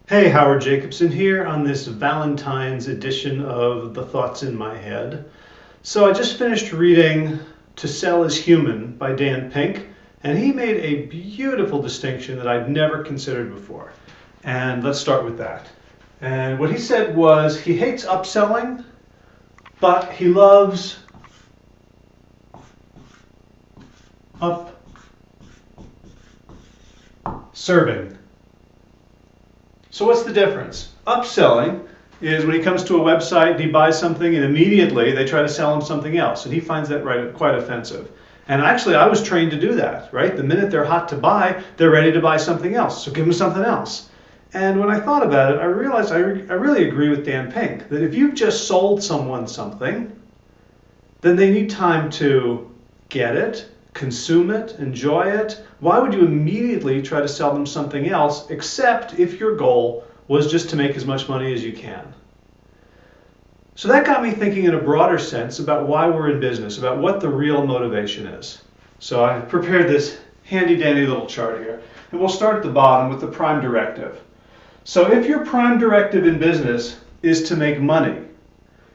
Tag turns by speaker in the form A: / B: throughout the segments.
A: Hey, Howard Jacobson here on this Valentine's edition of The Thoughts in My Head. So I just finished reading To Sell is Human by Dan Pink, and he made a beautiful distinction that I'd never considered before. And let's start with that. And what he said was he hates upselling, but he loves upserving. So what's the difference? Upselling is when he comes to a website and he buys something and immediately they try to sell him something else, and he finds that quite offensive. And actually I was trained to do that, right? The minute they're hot to buy, they're ready to buy something else, so give them something else. And when I thought about it, I realized I really agree with Dan Pink, that if you've just sold someone something, then they need time to get it, consume it, enjoy it. Why would you immediately try to sell them something else, except if your goal was just to make as much money as you can? So that got me thinking in a broader sense about why we're in business, about what the real motivation is. So I prepared this handy dandy little chart here, and we'll start at the bottom with the prime directive. So if your prime directive in business is to make money,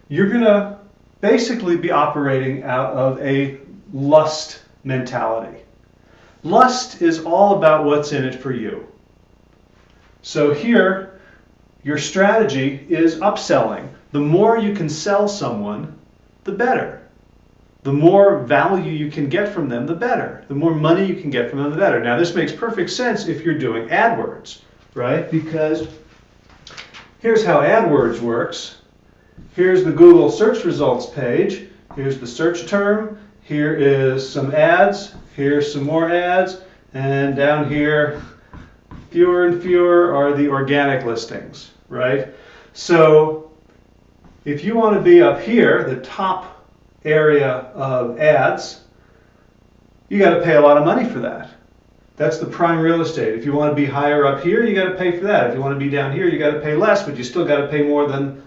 A: you're going to basically be operating out of a lust mentality. Lust is all about what's in it for you. So here, your strategy is upselling. The more you can sell someone, the better. The more value you can get from them, the better. The more money you can get from them, the better. Now, this makes perfect sense if you're doing AdWords, right? Because here's how AdWords works. Here's the Google search results page. Here's the search term. Here is some ads. Here's some more ads. And down here, fewer and fewer are the organic listings, right? So if you want to be up here, the top area of ads, you got to pay a lot of money for that. That's the prime real estate. If you want to be higher up here, you got to pay for that. If you want to be down here, you got to pay less, but you still got to pay more than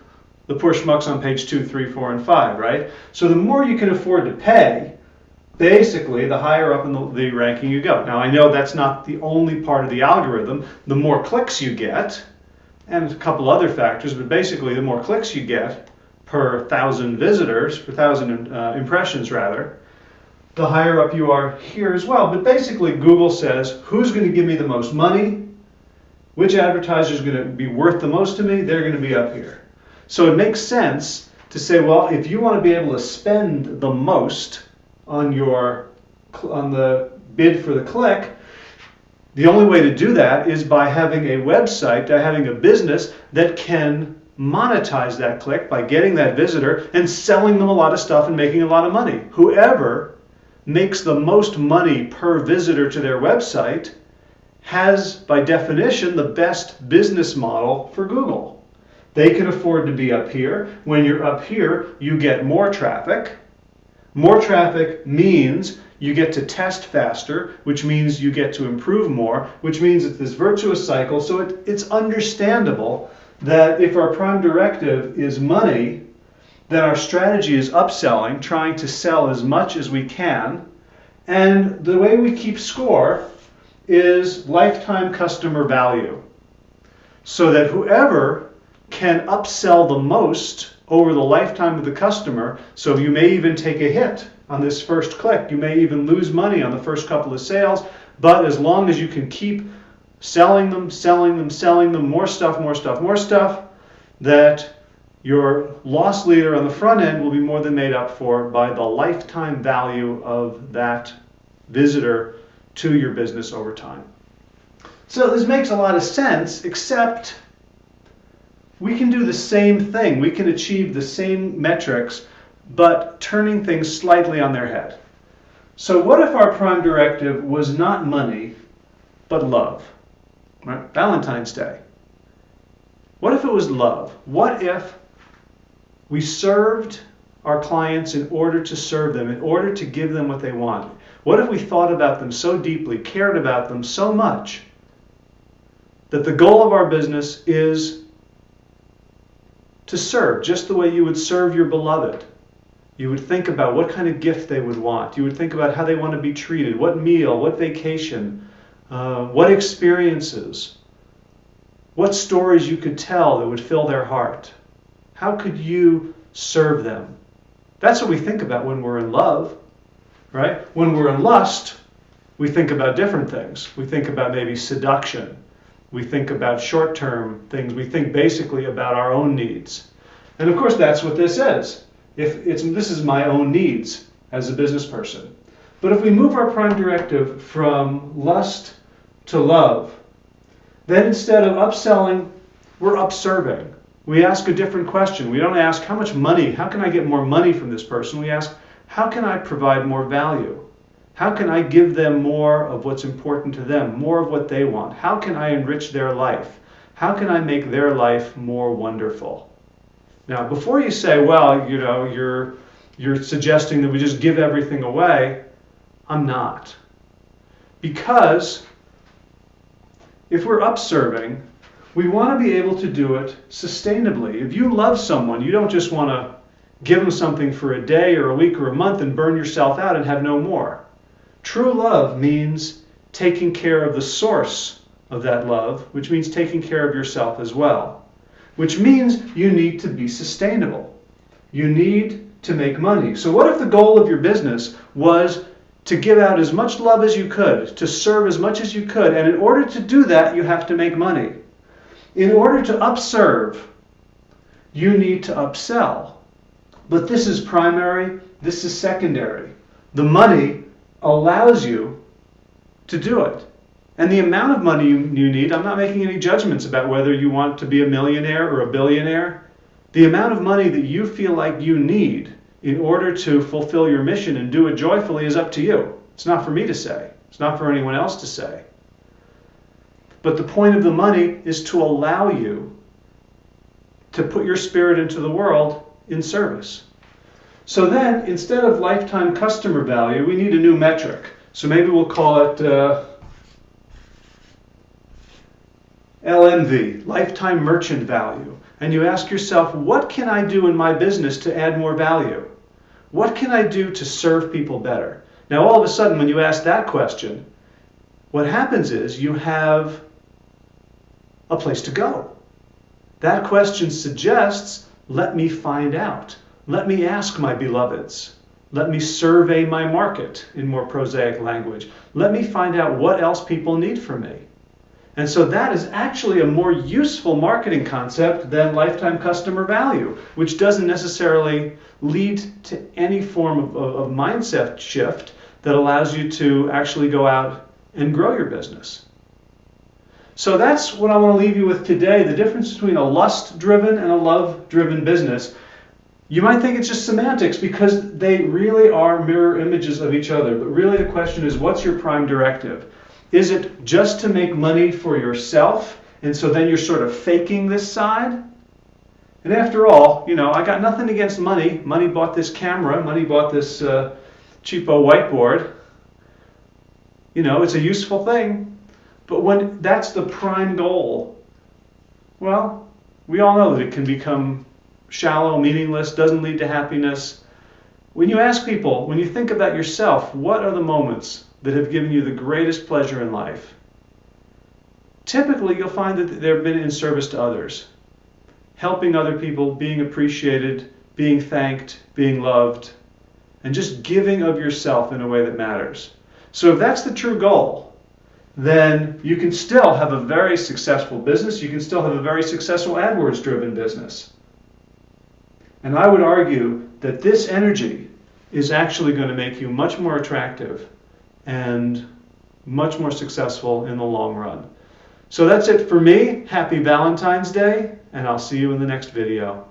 A: the poor schmucks on page 2, 3, 4, and 5, right? So the more you can afford to pay, basically, the higher up in the ranking you go. Now, I know that's not the only part of the algorithm. The more clicks you get, and a couple other factors, but basically the more clicks you get per 1,000 visitors, per 1,000 impressions rather, the higher up you are here as well. But basically, Google says, who's going to give me the most money? Which advertiser is going to be worth the most to me? They're going to be up here. So it makes sense to say, well, if you want to be able to spend the most on the bid for the click, the only way to do that is by having a website, by having a business that can monetize that click by getting that visitor and selling them a lot of stuff and making a lot of money. Whoever makes the most money per visitor to their website has, by definition, the best business model for Google. They can afford to be up here. When you're up here, you get more traffic. More traffic means you get to test faster, which means you get to improve more, which means it's this virtuous cycle. So it's understandable that if our prime directive is money, then our strategy is upselling, trying to sell as much as we can. And the way we keep score is lifetime customer value. So that whoever can upsell the most over the lifetime of the customer, so you may even take a hit on this first click, you may even lose money on the first couple of sales, but as long as you can keep selling them, more stuff, that your loss leader on the front end will be more than made up for by the lifetime value of that visitor to your business over time. So this makes a lot of sense, except we can do the same thing. We can achieve the same metrics, but turning things slightly on their head. So what if our prime directive was not money, but love? Right? Valentine's Day. What if it was love? What if we served our clients in order to serve them, in order to give them what they wanted? What if we thought about them so deeply, cared about them so much, that the goal of our business is to serve, just the way you would serve your beloved. You would think about what kind of gift they would want. You would think about how they want to be treated, what meal, what vacation, what experiences. what stories you could tell that would fill their heart. How could you serve them? That's what we think about when we're in love, right? When we're in lust, we think about different things. We think about maybe seduction. We think about short-term things. We think basically about our own needs. And of course, that's what this is. This is my own needs as a business person. But if we move our prime directive from lust to love, then instead of upselling, we're upserving. We ask a different question. We don't ask, how much money, how can I get more money from this person? We ask, how can I provide more value? How can I give them more of what's important to them, more of what they want? How can I enrich their life? How can I make their life more wonderful? Now, before you say, well, you're suggesting that we just give everything away, I'm not. Because if we're upserving, we want to be able to do it sustainably. If you love someone, you don't just want to give them something for a day or a week or a month and burn yourself out and have no more. True love means taking care of the source of that love, which means taking care of yourself as well. Which means you need to be sustainable. You need to make money. So what if the goal of your business was to give out as much love as you could, to serve as much as you could, and in order to do that, you have to make money. In order to upserve, you need to upsell. But this is primary, this is secondary. The money allows you to do it. And the amount of money you need, I'm not making any judgments about whether you want to be a millionaire or a billionaire. The amount of money that you feel like you need in order to fulfill your mission and do it joyfully is up to you. It's not for me to say. It's not for anyone else to say. But the point of the money is to allow you to put your spirit into the world in service. So then, instead of lifetime customer value, we need a new metric. So maybe we'll call it LMV, lifetime merchant value. And you ask yourself, what can I do in my business to add more value? What can I do to serve people better? Now, all of a sudden, when you ask that question, what happens is you have a place to go. That question suggests, let me find out. Let me ask my beloveds. Let me survey my market, in more prosaic language. Let me find out what else people need from me. And so that is actually a more useful marketing concept than lifetime customer value, which doesn't necessarily lead to any form of mindset shift that allows you to actually go out and grow your business. So that's what I want to leave you with today, the difference between a lust-driven and a love-driven business. You might think it's just semantics because they really are mirror images of each other. But really the question is, what's your prime directive? Is it just to make money for yourself? And so then you're sort of faking this side? And after all, I got nothing against money. Money bought this camera. Money bought this cheapo whiteboard. It's a useful thing. But when that's the prime goal, well, we all know that it can become shallow, meaningless, doesn't lead to happiness. When you ask people, when you think about yourself, what are the moments that have given you the greatest pleasure in life? Typically, you'll find that they've been in service to others, helping other people, being appreciated, being thanked, being loved, and just giving of yourself in a way that matters. So if that's the true goal, then you can still have a very successful business. You can still have a very successful AdWords-driven business. And I would argue that this energy is actually going to make you much more attractive and much more successful in the long run. So that's it for me. Happy Valentine's Day, and I'll see you in the next video.